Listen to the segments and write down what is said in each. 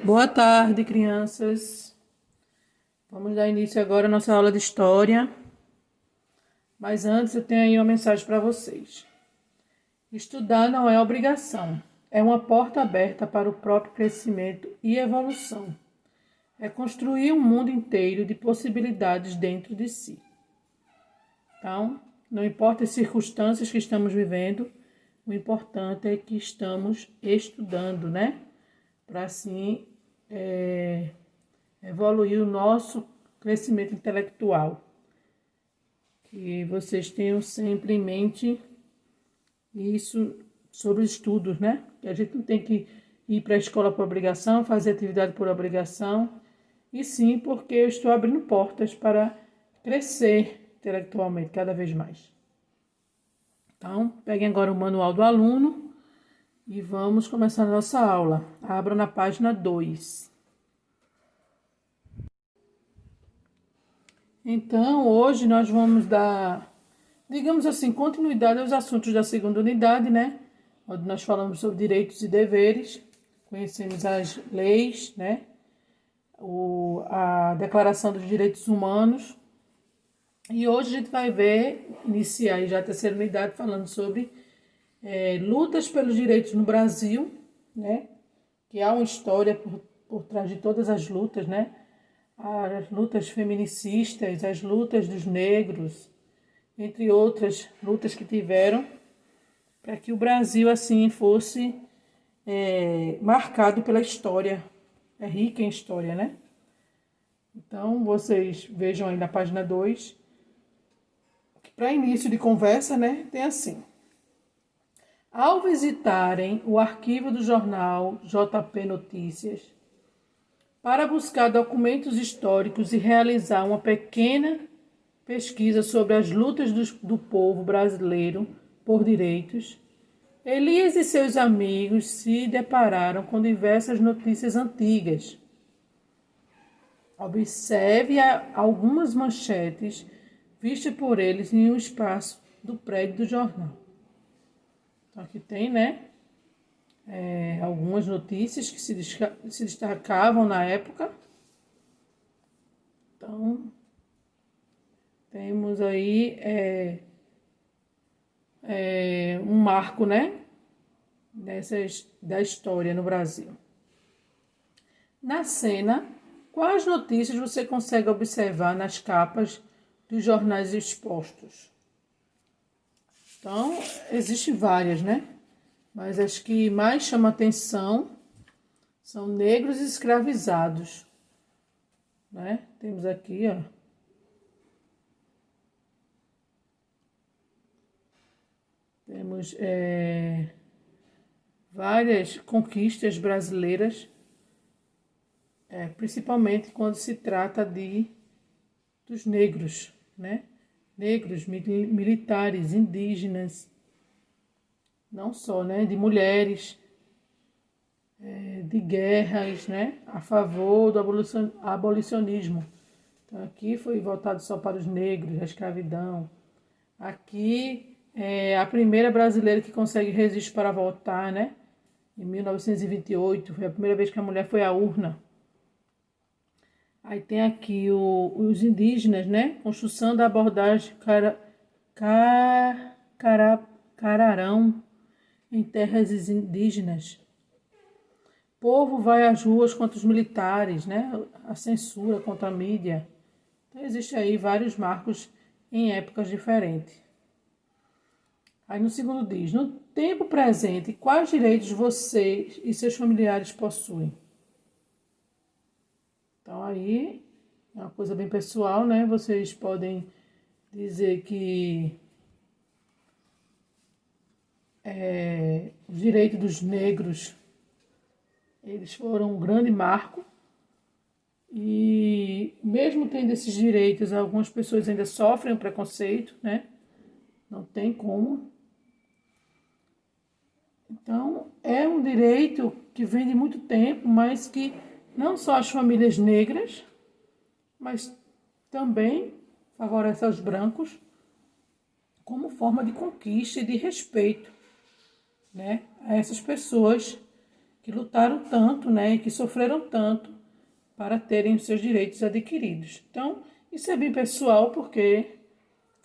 Boa tarde, crianças. Vamos dar início agora à nossa aula de história. Mas antes eu tenho aí uma mensagem para vocês. Estudar não é obrigação, é uma porta aberta para o próprio crescimento e evolução. É construir um mundo inteiro de possibilidades dentro de si. Então, não importa as circunstâncias que estamos vivendo, o importante é que estamos estudando, né? Para assim evoluir o nosso crescimento intelectual. Que vocês tenham sempre em mente isso sobre os estudos, né? Que a gente não tem que ir para a escola por obrigação, fazer atividade por obrigação, e sim porque eu estou abrindo portas para crescer intelectualmente cada vez mais. Então, peguem agora o manual do aluno e vamos começar a nossa aula. Abra na página 2. Então, hoje nós vamos dar, digamos assim, continuidade aos assuntos da segunda unidade, né? Onde nós falamos sobre direitos e deveres, conhecemos as leis, né? A Declaração dos Direitos Humanos. E hoje a gente vai iniciar já a terceira unidade, falando sobre lutas pelos direitos no Brasil, né? Que há uma história por trás de todas as lutas, né? As lutas feminicistas, as lutas dos negros, entre outras lutas que tiveram, para que o Brasil assim fosse marcado pela história, é rica em história, né? Então, vocês vejam aí na página 2, que para início de conversa, né, tem assim: ao visitarem o arquivo do jornal JP Notícias, para buscar documentos históricos e realizar uma pequena pesquisa sobre as lutas do povo brasileiro por direitos, Elias e seus amigos se depararam com diversas notícias antigas. Observe algumas manchetes vistas por eles em um espaço do prédio do jornal. Então, aqui tem, né, algumas notícias que se destacavam na época. Então, temos aí um marco, né, da história no Brasil. Na cena, quais notícias você consegue observar nas capas dos jornais expostos? Então, existem várias, né? Mas as que mais chamam atenção são negros escravizados, né? Temos aqui, ó. Temos várias conquistas brasileiras, principalmente quando se trata dos negros, né? Negros, militares, indígenas, não só, né? De mulheres, de guerras, né? A favor do abolicionismo. Então, aqui foi voltado só para os negros, a escravidão. Aqui é a primeira brasileira que consegue registro para votar, né? Em 1928, foi a primeira vez que a mulher foi à urna. Aí tem aqui os indígenas, né? Construção da abordagem cararão em terras indígenas. Povo vai às ruas contra os militares, né? A censura contra a mídia. Então, existe aí vários marcos em épocas diferentes. Aí no segundo diz: no tempo presente, quais direitos vocês e seus familiares possuem? Então aí é uma coisa bem pessoal, né? Vocês podem dizer que os direitos dos negros, eles foram um grande marco. E mesmo tendo esses direitos, algumas pessoas ainda sofrem o preconceito, né? Não tem como. Então, é um direito que vem de muito tempo, mas que não só as famílias negras, mas também favorece aos brancos como forma de conquista e de respeito, né, a essas pessoas que lutaram tanto, né, e que sofreram tanto para terem os seus direitos adquiridos. Então, isso é bem pessoal, porque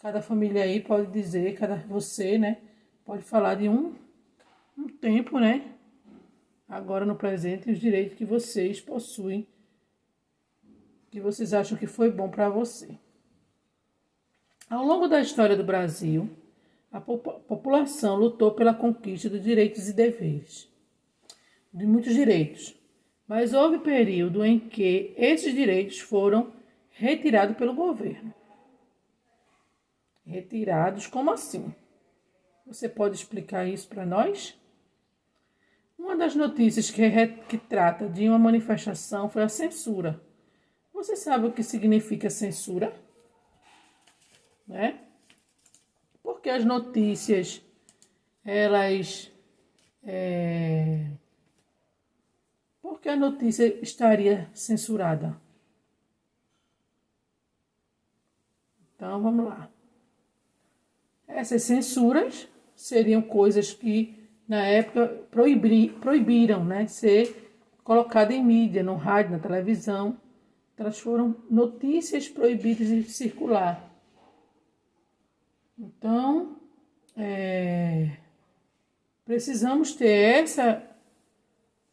cada família aí pode dizer, você, né, pode falar de um tempo, né, agora no presente, os direitos que vocês possuem, que vocês acham que foi bom para você. Ao longo da história do Brasil, a população lutou pela conquista dos direitos e deveres, de muitos direitos, mas houve período em que esses direitos foram retirados pelo governo. Retirados? Como assim? Você pode explicar isso para nós? Uma das notícias que trata de uma manifestação foi a censura. Você sabe o que significa censura? Né? Porque as notícias, elas... Por que a notícia estaria censurada? Então, vamos lá. Essas censuras seriam coisas que, na época, proibiram, né, de ser colocada em mídia, no rádio, na televisão. Elas foram notícias proibidas de circular. Então, precisamos ter essa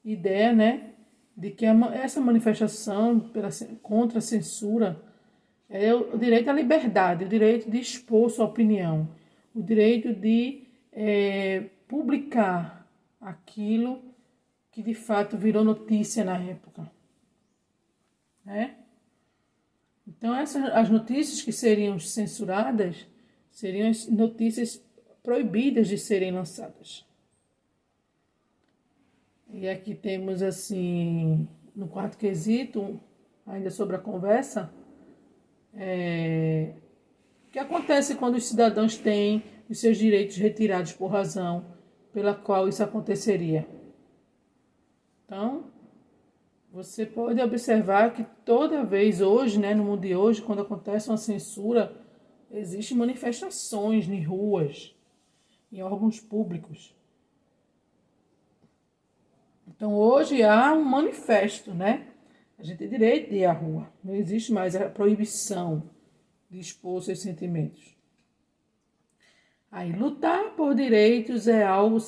ideia, né, de que essa manifestação contra a censura é o direito à liberdade, o direito de expor sua opinião, o direito de publicar aquilo que de fato virou notícia na época. Né? Então, as notícias que seriam censuradas seriam as notícias proibidas de serem lançadas. E aqui temos, assim, no quarto quesito, ainda sobre a conversa, o que acontece quando os cidadãos têm os seus direitos retirados por razão pela qual isso aconteceria. Então, você pode observar que toda vez hoje, né, no mundo de hoje, quando acontece uma censura, existem manifestações em ruas, em órgãos públicos. Então, hoje há um manifesto, né? A gente tem direito de ir à rua. Não existe mais a proibição de expor seus sentimentos. Aí, lutar por direitos é algo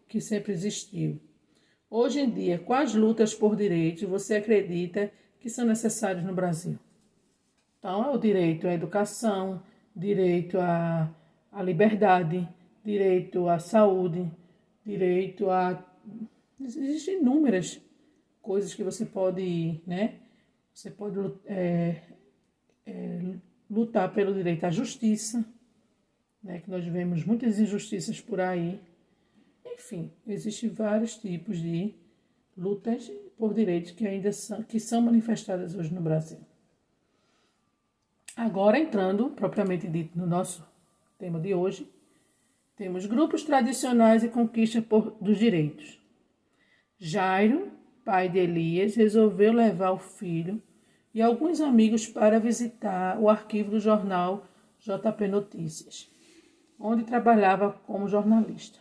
que sempre existiu. Hoje em dia, quais lutas por direitos você acredita que são necessárias no Brasil? Então, é o direito à educação, direito à liberdade, direito à saúde, direito a... Existem inúmeras coisas que você pode, né? Você pode lutar pelo direito à justiça, né? Que nós vemos muitas injustiças por aí. Enfim, existem vários tipos de lutas por direitos que são manifestadas hoje no Brasil. Agora, entrando propriamente dito no nosso tema de hoje, temos grupos tradicionais e conquista dos direitos. Jairo, pai de Elias, resolveu levar o filho e alguns amigos para visitar o arquivo do jornal JP Notícias, onde trabalhava como jornalista.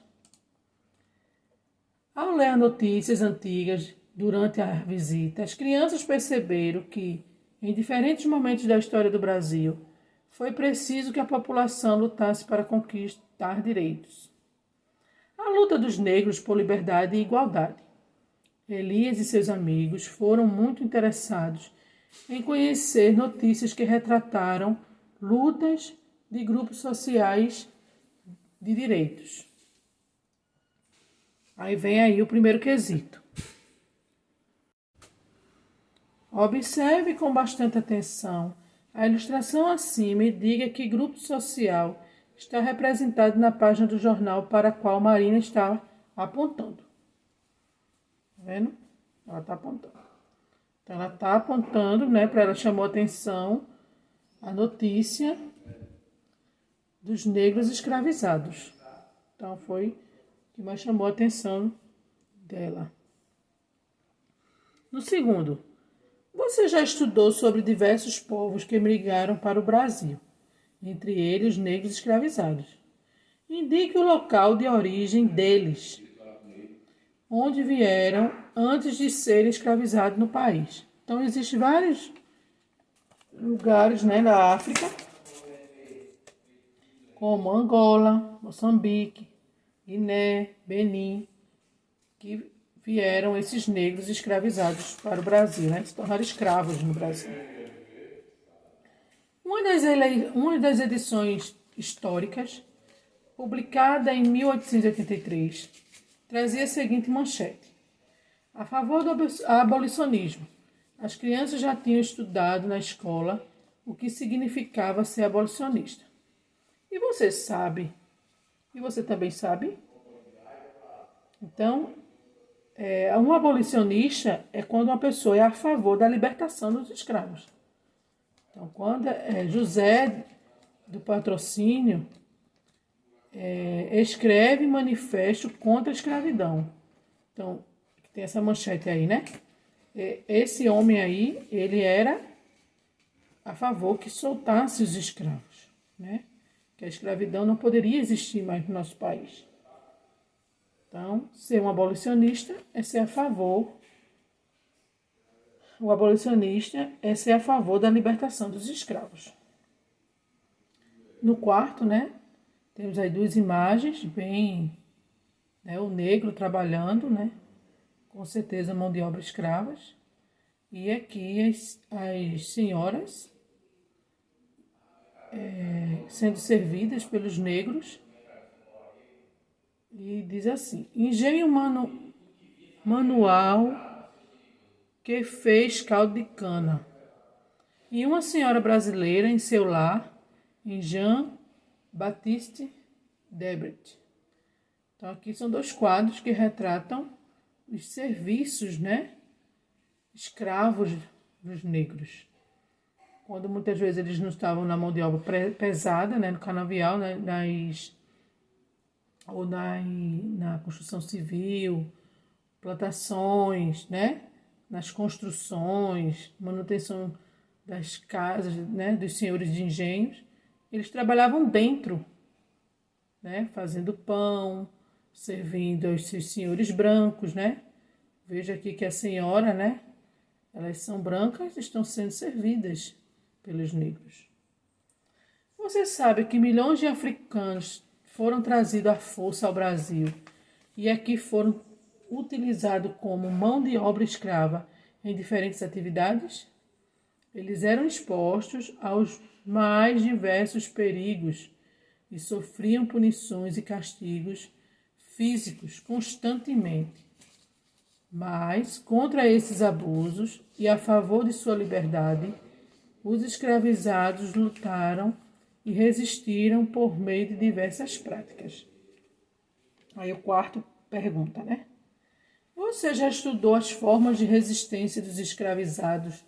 Ao ler notícias antigas durante a visita, as crianças perceberam que, em diferentes momentos da história do Brasil, foi preciso que a população lutasse para conquistar direitos. A luta dos negros por liberdade e igualdade. Elias e seus amigos foram muito interessados em conhecer notícias que retrataram lutas de grupos sociais de direitos. Aí vem aí o primeiro quesito. Observe com bastante atenção a ilustração acima e diga que grupo social está representado na página do jornal para a qual Marina está apontando. Tá vendo? Ela está apontando. Então, ela está apontando, né, para ela chamou a atenção a notícia dos negros escravizados. Então, foi o que mais chamou a atenção dela. No segundo, você já estudou sobre diversos povos que migraram para o Brasil, entre eles os negros escravizados. Indique o local de origem deles. onde vieram antes de serem escravizados no país. Então, existem vários lugares, né, na África, como Angola, Moçambique, Guiné, Benim, que vieram esses negros escravizados para o Brasil, né, se tornaram escravos no Brasil. Uma das edições históricas, publicada em 1883, trazia a seguinte manchete: a favor do abolicionismo. As crianças já tinham estudado na escola o que significava ser abolicionista. E você sabe? E você também sabe? Então, um abolicionista é quando uma pessoa é a favor da libertação dos escravos. Então, quando José do Patrocínio escreve manifesto contra a escravidão. Então, tem essa manchete aí, né? Esse homem aí, ele era a favor que soltasse os escravos, né? Que a escravidão não poderia existir mais no nosso país. Então, ser um abolicionista é ser a favor. O abolicionista é ser a favor da libertação dos escravos. No quarto, né, temos aí duas imagens, bem, né, o negro trabalhando, né, com certeza mão de obra escravas, e aqui as senhoras sendo servidas pelos negros, e diz assim: engenho manual que fez caldo de cana, e uma senhora brasileira em seu lar, em Jean-Baptiste Debret. Então, aqui são dois quadros que retratam os serviços, né, escravos dos negros. Quando muitas vezes eles não estavam na mão de obra pesada, né, no canavial, né, na construção civil, plantações, né, nas construções, manutenção das casas, né, dos senhores de engenhos, eles trabalhavam dentro, né, fazendo pão, servindo aos seus senhores brancos, né? Veja aqui que a senhora, né, elas são brancas, estão sendo servidas pelos negros. Você sabe que milhões de africanos foram trazidos à força ao Brasil e aqui foram utilizados como mão de obra escrava em diferentes atividades? Eles eram expostos aos mais diversos perigos e sofriam punições e castigos físicos constantemente. Mas, contra esses abusos e a favor de sua liberdade, os escravizados lutaram e resistiram por meio de diversas práticas. Aí o quarto pergunta, né? Você já estudou as formas de resistência dos escravizados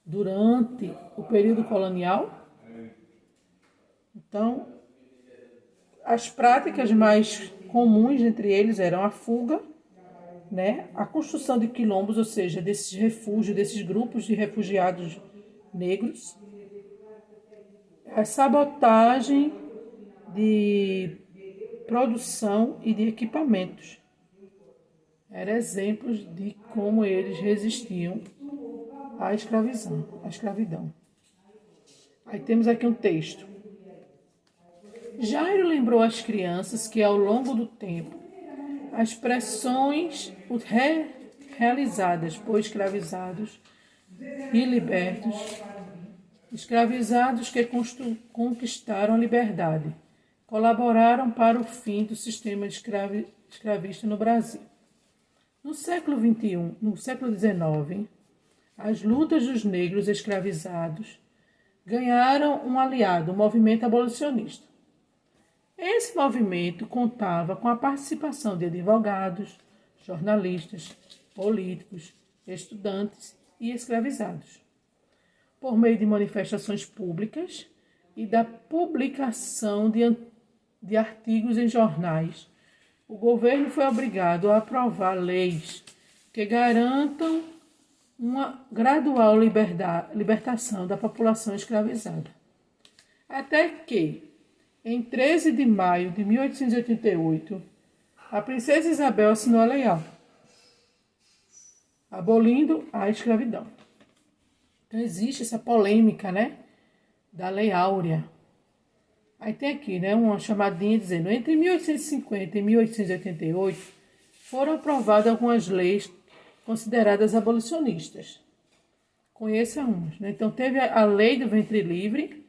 durante o período colonial? Então, as práticas mais comuns entre eles eram a fuga, né? A construção de quilombos, ou seja, desses refúgios, desses grupos de refugiados negros, a sabotagem de produção e de equipamentos. Eram exemplos de como eles resistiam à escravidão. Aí temos aqui um texto. Jairo lembrou às crianças que, ao longo do tempo, as pressões realizadas por escravizados e libertos, escravizados que conquistaram a liberdade, colaboraram para o fim do sistema escravista no Brasil. No século XXI, no século XIX, as lutas dos negros escravizados ganharam um aliado, o movimento abolicionista. Esse movimento contava com a participação de advogados, jornalistas, políticos, estudantes e escravizados, por meio de manifestações públicas e da publicação de artigos em jornais. O governo foi obrigado a aprovar leis que garantam uma gradual libertação da população escravizada. Até que, em 13 de maio de 1888, a princesa Isabel assinou a Lei Áurea. abolindo a escravidão. Então, existe essa polêmica, né, da Lei Áurea. Aí tem aqui, né, uma chamadinha dizendo, entre 1850 e 1888, foram aprovadas algumas leis consideradas abolicionistas. Conheça umas, né? Então, teve a Lei do Ventre Livre,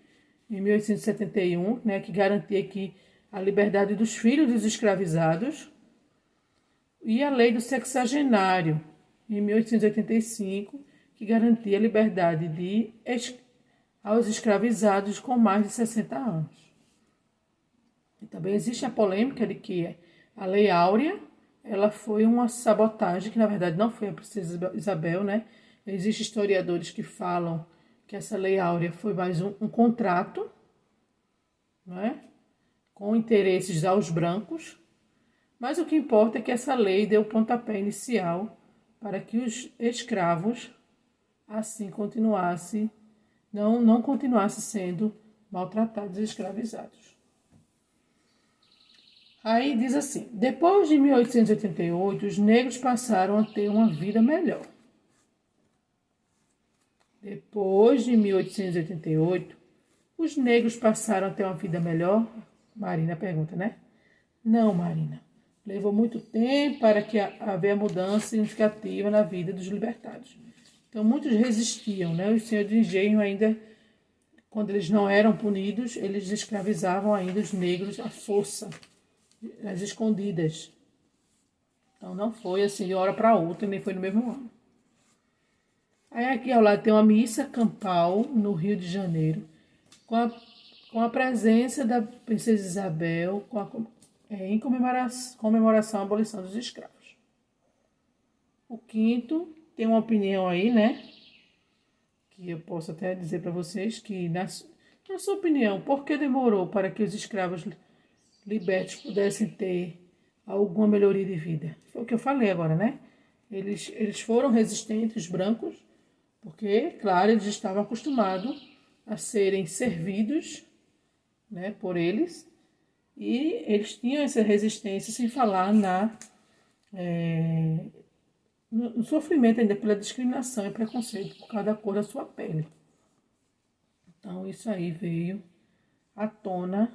em 1871, né, que garantia aqui a liberdade dos filhos dos escravizados, e a Lei do Sexagenário, em 1885, que garantia a liberdade aos escravizados com mais de 60 anos. E também existe a polêmica de que a Lei Áurea, ela foi uma sabotagem, que na verdade não foi a Princesa Isabel, né? Existem historiadores que falam que essa Lei Áurea foi mais um contrato, né, com interesses aos brancos, mas o que importa é que essa lei deu o pontapé inicial para que os escravos assim não continuassem sendo maltratados e escravizados. Aí diz assim, depois de 1888, os negros passaram a ter uma vida melhor. Depois de 1888, os negros passaram a ter uma vida melhor? Marina pergunta, né? Não, Marina. Levou muito tempo para que haver mudança significativa na vida dos libertados. Então, muitos resistiam, né? Os senhores de engenho ainda, quando eles não eram punidos, eles escravizavam ainda os negros à força, às escondidas. Então, não foi assim de uma hora para outra, nem foi no mesmo ano. Aí aqui ao lado tem uma missa campal no Rio de Janeiro, com a presença da Princesa Isabel, em comemoração à abolição dos escravos. O quinto tem uma opinião aí, né? Que eu posso até dizer para vocês que, na sua opinião, por que demorou para que os escravos libertos pudessem ter alguma melhoria de vida? Foi o que eu falei agora, né? Eles foram resistentes, os brancos, porque, claro, eles estavam acostumados a serem servidos, né, por eles, e eles tinham essa resistência, sem falar no sofrimento ainda pela discriminação e preconceito por causa da cor da sua pele. Então, isso aí veio à tona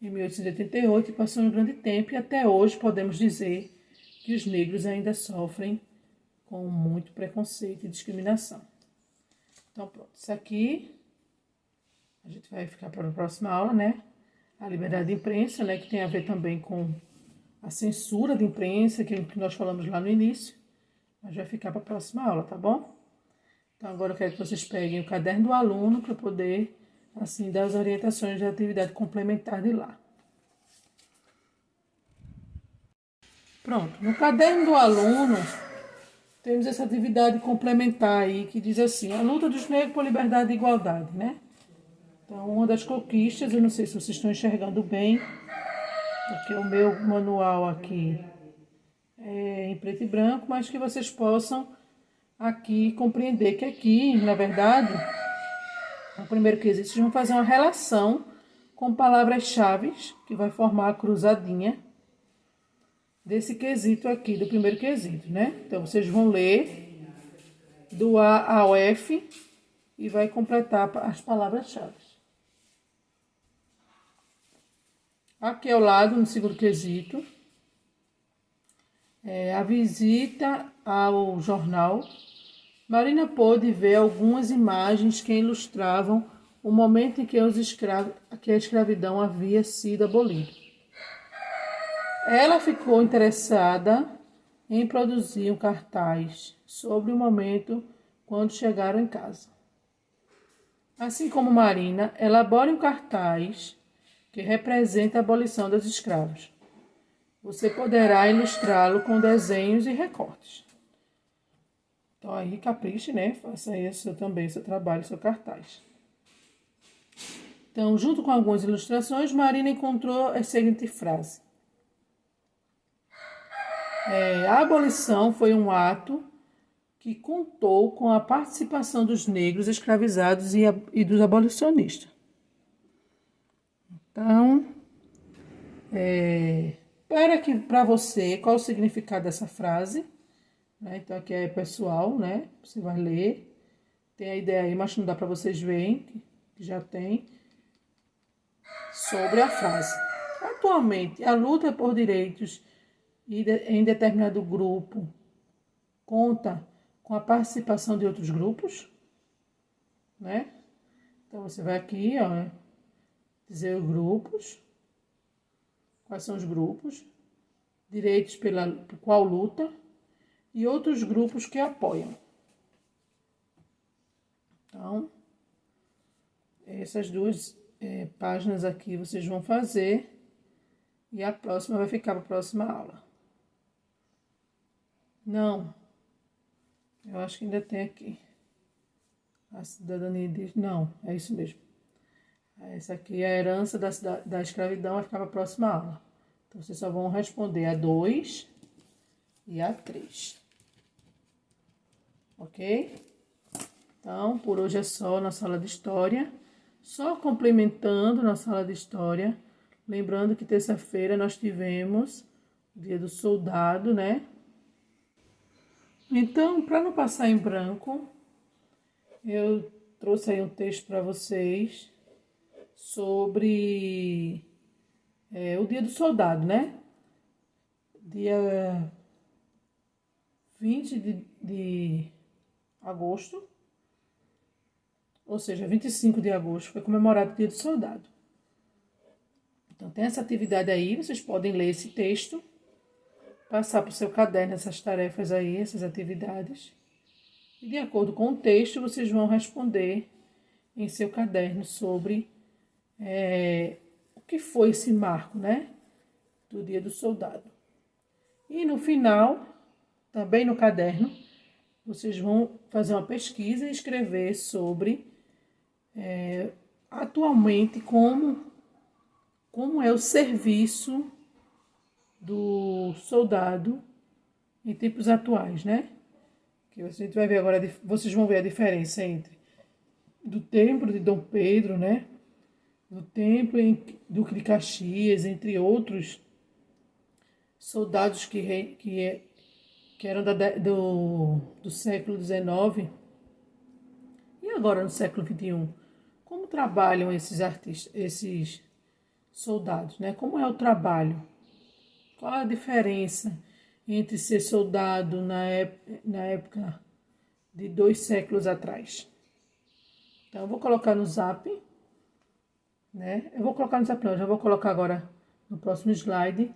em 1888 e passou um grande tempo, e até hoje podemos dizer que os negros ainda sofrem com muito preconceito e discriminação. Então, pronto. Isso aqui a gente vai ficar para a próxima aula, né? A liberdade de imprensa, né? Que tem a ver também com a censura de imprensa, que nós falamos lá no início. Mas vai ficar para a próxima aula, tá bom? Então, agora eu quero que vocês peguem o caderno do aluno para poder, assim, dar as orientações da atividade complementar de lá. Pronto. No caderno do aluno, temos essa atividade complementar aí, que diz assim, a luta dos negros por liberdade e igualdade, né? Então, uma das conquistas, eu não sei se vocês estão enxergando bem, porque o meu manual aqui é em preto e branco, mas que vocês possam aqui compreender que aqui, na verdade, o primeiro quesito, vocês vão fazer uma relação com palavras-chave, que vai formar a cruzadinha desse quesito aqui, do primeiro quesito, né? Então, vocês vão ler do A ao F e vai completar as palavras-chave. Aqui ao lado, no segundo quesito, a visita ao jornal. Marina pôde ver algumas imagens que ilustravam o momento em que a escravidão havia sido abolida. Ela ficou interessada em produzir um cartaz sobre o momento quando chegaram em casa. Assim como Marina, elabore um cartaz que representa a abolição dos escravos. Você poderá ilustrá-lo com desenhos e recortes. Então aí capriche, né? Faça aí também seu trabalho, seu cartaz. Então, junto com algumas ilustrações, Marina encontrou a seguinte frase. A abolição foi um ato que contou com a participação dos negros escravizados e dos abolicionistas. Então, para você, qual o significado dessa frase? né? Então, aqui é pessoal, né? Você vai ler. Tem a ideia aí, mas não dá para vocês verem, que já tem, sobre a frase. Atualmente, a luta por direitos em determinado grupo conta com a participação de outros grupos, né? Então, você vai aqui, ó, dizer os grupos. Quais são os grupos? Direitos por qual luta e outros grupos que apoiam. Então, essas duas páginas aqui vocês vão fazer e a próxima vai ficar para a próxima aula. Não, eu acho que ainda tem aqui. A cidadania diz, não, é isso mesmo. Essa aqui é a herança da escravidão, vai ficar para a próxima aula. Então, vocês só vão responder a 2 e a 3. Ok? Então, por hoje é só na sala de história. Só complementando na sala de história. Lembrando que terça-feira nós tivemos o Dia do Soldado, né? Então, para não passar em branco, eu trouxe aí um texto para vocês sobre o Dia do Soldado, né? Dia 20 de agosto, ou seja, 25 de agosto, foi comemorado o Dia do Soldado. Então, tem essa atividade aí, vocês podem ler esse texto, passar para o seu caderno essas tarefas aí, essas atividades. E, de acordo com o texto, vocês vão responder em seu caderno sobre o que foi esse marco, né, do Dia do Soldado. E no final, também no caderno, vocês vão fazer uma pesquisa e escrever sobre atualmente como é o serviço do soldado em tempos atuais, né? Que a gente vai ver agora, vocês vão ver a diferença entre do tempo de Dom Pedro, né? Do tempo em Duque de Caxias, entre outros soldados que eram do século XIX e agora no século XXI. Como trabalham esses artistas, esses soldados, né? Como é o trabalho? Qual a diferença entre ser soldado na época de 2 séculos atrás? Então, eu vou colocar no Zap, né? Eu vou colocar no Zap, não, eu já vou colocar agora no próximo slide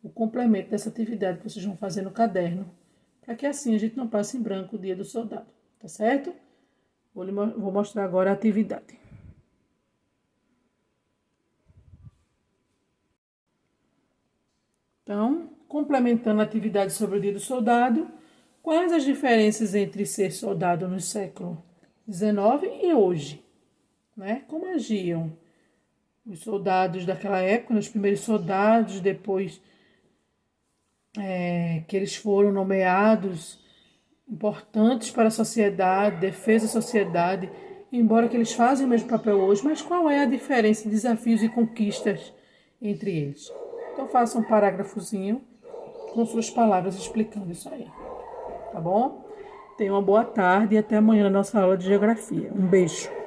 o complemento dessa atividade que vocês vão fazer no caderno, para que assim a gente não passe em branco o Dia do Soldado, tá certo? Vou mostrar agora a atividade. Então, complementando a atividade sobre o Dia do Soldado, quais as diferenças entre ser soldado no século XIX e hoje? Né? Como agiam os soldados daquela época, os primeiros soldados, depois que eles foram nomeados, importantes para a sociedade, defesa da sociedade, embora que eles fazem o mesmo papel hoje, mas qual é a diferença, desafios e conquistas entre eles? Então, faça um parágrafozinho com suas palavras explicando isso aí, tá bom? Tenha uma boa tarde e até amanhã na nossa aula de geografia. Um beijo.